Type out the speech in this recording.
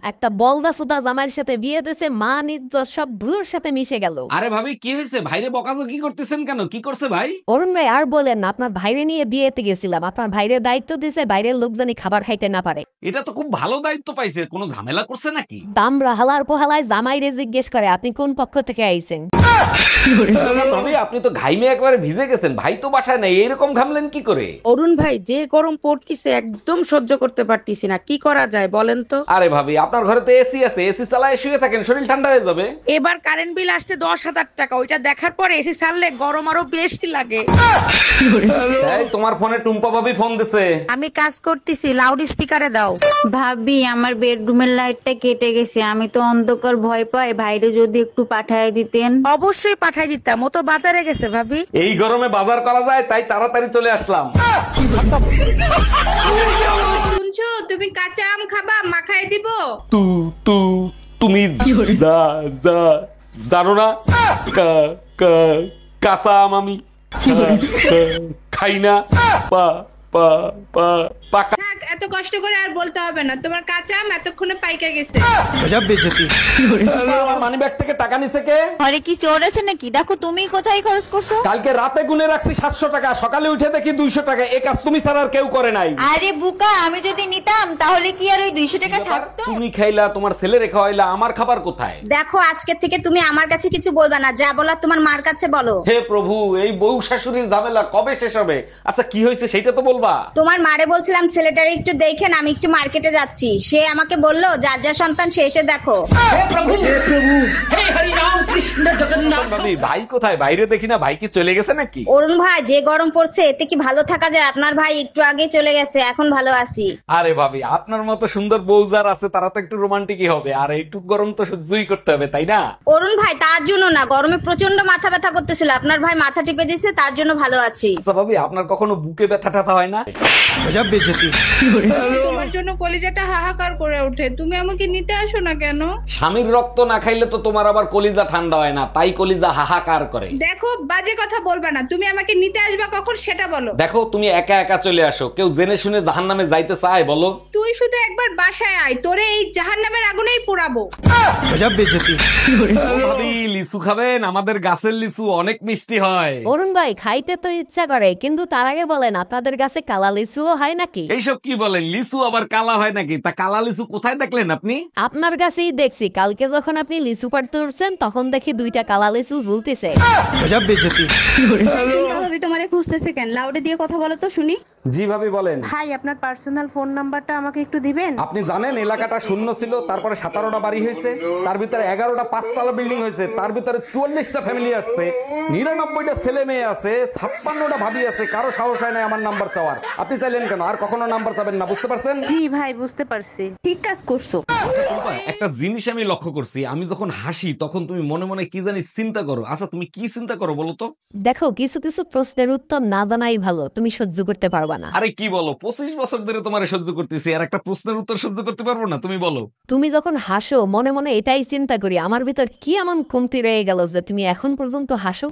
একটা বলদা সুদা জামাইয়ের সাথে বিয়ে দিয়েছে, মান ইজ্জত সব ধুলোর সাথে মিশে গেল। আরে ভাবি কি হয়েছে? ভাইরে বকাঝকি করতেছেন কেন? কি করছে ভাই? অরুণ ভাই আর বলেন না, আপনার ভাইরে নিয়ে বিয়েতে গেছিলাম, আপনার ভাইরে দায়িত্ব দিছে বাইরের লোক জানি খাবার খাইতে না পারে। এটা তো খুব ভালো দায়িত্ব পাইছে, কোনো ঝামেলা করছে নাকি? দামরা হালার পোহালায় জামাইরে জিজ্ঞেস করে আপনি কোন পক্ষ থেকে আইছেন। ভাবি আপনি তো ঘাইমে একবারে ভিজে গেছেন, ভাই তো বাসায় নাই, এরকম ঘামলেন কি করে? অরুণ ভাই, যে গরম পড়তিছে একদম সহ্য করতে পারতিছি না, কি করা যায় বলেন তো? আরে ভাবি আপনার ঘরে তো এসি আছে, এসি চালায় শুয়ে থাকেন, শরীর ঠান্ডা হয়ে যাবে। এবার কারেন্ট বিল আসছে 10,000 টাকা, ওইটা দেখার পরে এসি ছাড়লে গরম আরো বেশি লাগে। এই তোমার ফোনে টুম্পা ভাবি ফোন দিছে। আমি কাজ করতেছি, লাউড স্পিকারে দাও। ভাবি আমার বেডরুমের লাইটটা কেটে গেছে, আমি তো অন্ধকার ভয় পাই, ভাইরে যদি একটু পাঠায় দিতেন। অবশ্যই পাঠাই দিতাম, ও তো বাজারে গেছে ভাবি। এই গরমে বাজার করা যায় তাই তাড়াতাড়ি চলে আসলাম। শুনছো, তুমি কাঁচা আম খাবা, মাখায় দিব? তুমি জানো না কাঁচা আম আমি খাই না। পাকা থাক, এত কষ্ট করে আর বলতে হবে না, তোমার কাঁচা আম এতক্ষণে পাইকা গেছে। আমার মানিব্যাগ থেকে টাকা নিছে কে? ঘরে কি চোর আছে নাকি? দেখো তুমি কোথায় খরচ করছো। কালকে রাতে গুনে রাখছি 700 টাকা, সকালে উঠে দেখি 200 টাকা। এই কাজ তুমি ছাড়া আর কেউ করে নাই। আরে বুকা, আমি যদি নিতাম তাহলে কি আর ওই 200 টাকা থাকতো? তুমি খাইলা, তোমার ছেলে রেখা হইলা, আমার খাবার কোথায়? দেখো, আজকে থেকে তুমি আমার কাছে কিছু বলবা না, যা বলার তোমার মার কাছে বলো। হে প্রভু, এই বউ শাশুড়ির ঝামেলা কবে শেষ হবে? আচ্ছা কি হয়েছে সেটা তো বলবা। তোমার মারে বলছিলাম ছেলেটারে একটু দেখেন, আমি একটু মার্কেটে যাচ্ছি। সে আমাকে বললো যার যা সন্তান সে এসে দেখো। ভাবি ভাই কোথায়? বাইরে দেখি না, ভাই কি চলে গেছে নাকি? অরুণ ভাই, যে গরম পড়ছে এতে কি ভালো থাকা যায়? আপনার ভাই একটু আগে চলে গেছে, এখন ভালো আছি। আরে ভাবি আপনার মতো সুন্দর বউ যার আছে তারা তো একটু রোমান্টিকই হবে, আর একটু গরম তো সহ্যই করতে হবে, তাই না? অরুণ ভাই, তার জন্য না, গরমে প্রচন্ড মাথা ব্যথা করতেছিল, আপনার ভাই মাথা টিপে দিছে, তার জন্য ভালো আছি। আচ্ছা ভাবি আপনার কখনো বুকে ব্যথা টাথা হয় না? তোমার জন্য কলিজাটা হাহাকার করে ওঠে, তুমি আমাকে নিতে আসো না কেন? স্বামীর রক্ত না খাইলে তো তোমার আবার কলিজা ঠান্ডা হয় না, তাই কলিজা হাহাকার করে। দেখো, বাজে কথা বলবা না, তুমি আমাকে নিতে আসবা কখন সেটা বলো। দেখো তুমি একা একা চলে আসো, কেউ জেনে শুনে জাহান্নামে যাইতে চায় বলো? তুই শুধু একবার বাসায় আয়, তোরে এই জাহান্নামের আগুনেই পোড়াবো। ভাবি লিচু খাবেন? আমাদের গাছের লিচু অনেক মিষ্টি হয়। অরুণ ভাই, খাইতে তো ইচ্ছা করে, কিন্তু তার আগে বলেন আপনাদের কাছে কালা লিচুও হয় নাকি? এইসব কি বলেন? লিচু আবার কালা হয় নাকি? তা কালা লিচু কোথায় দেখলেন আপনি? আপনার কাছেই দেখছি, কালকে যখন আপনি লিচু পাড়তে উঠছেন তখন দেখি 2টা কালা লিচু ঝুলতেছে। ভাবি তোমারে খুঁজতেছে কেন? লাউডে দিয়ে কথা বলো তো শুনি। জি ভাবি বলেন। ভাই, আপনার পার্সোনাল ফোন নাম্বারটা আমাকে একটু দিবেন? আপনি জানেন এলাকাটা শূন্য ছিল, তারপরে 17টা বাড়ি হয়েছে, তার ভিতরে 11টা 5তলা বিল্ডিং হয়েছে, তার ভিতরে 44টা ফ্যামিলি আসছে, 99টা ছেলে মেয়ে আছে, 56টা ভাবি আছে, কারো সাহস হয় না আমার নাম্বার চাওয়ার। আপনি চাইলেন কেন? আর কখনো নাম্বার চাবেন না, বুঝতে পারছেন? জি ভাই, বুঝতে পারছি, ঠিক কাজ করছো। একটা জিনিস আমি লক্ষ্য করছি, আমি যখন হাসি তখন তুমি মনে মনে কি জানি চিন্তা করো। আচ্ছা তুমি কি চিন্তা করো বলো তো? দেখো, কিছু কিছু প্রশ্নের উত্তর না জানাই ভালো, তুমি সহ্য করতে পারবা না। আরে কি বলো, 25 বছর ধরে তোমার সহ্য করতেছি, আর একটা প্রশ্নের উত্তর সহ্য করতে পারবো না? তুমি বলো। তুমি যখন হাসো মনে মনে এটাই চিন্তা করি আমার ভিতর কি এমন কমতি রয়ে গেল যে তুমি এখন পর্যন্ত হাসো।